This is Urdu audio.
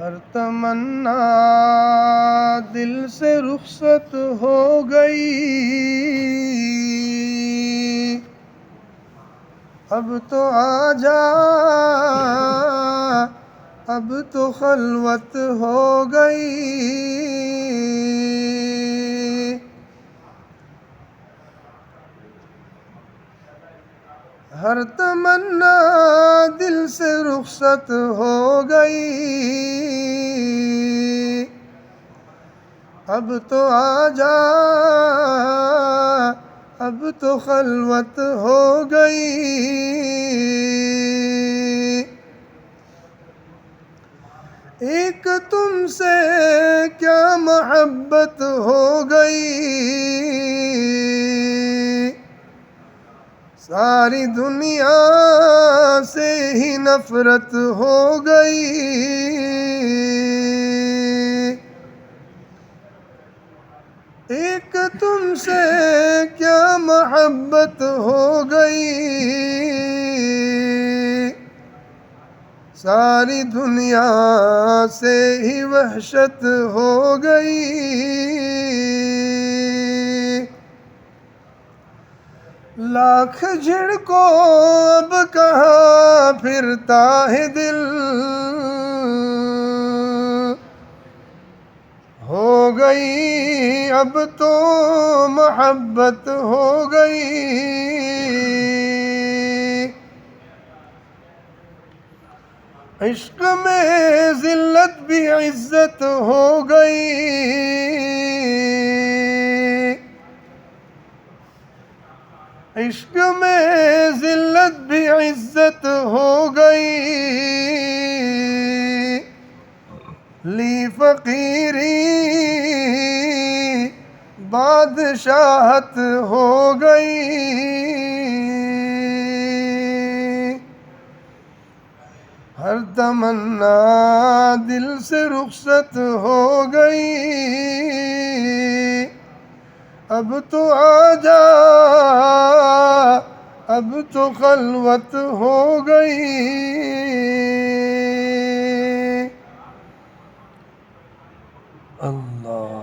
ہر تمنا دل سے رخصت ہو گئی، اب تو آ جا، اب تو خلوت ہو گئی۔ ہر تمنا دل سے رخصت ہو گئی، اب تو آ جا، اب تو خلوت ہو گئی۔ ایک تم سے کیا محبت ہو گئی، ساری دنیا سے ہی نفرت ہو گئی۔ ایک تم سے کیا محبت ہو گئی، ساری دنیا سے ہی وحشت ہو گئی۔ لاکھ جھڑکو اب کہاں پھرتا ہے دل، ہو گئی اب تو محبت ہو گئی۔ عشق میں ذلت بھی عزت ہو گئی، عشق میں ذلت بھی عزت ہو گئی۔ لی فقیری بادشاہت ہو گئی، ہر تمنا دل سے رخصت ہو گئی، اب تو آ جا، اب تو خلوت ہو گئی۔ اللہ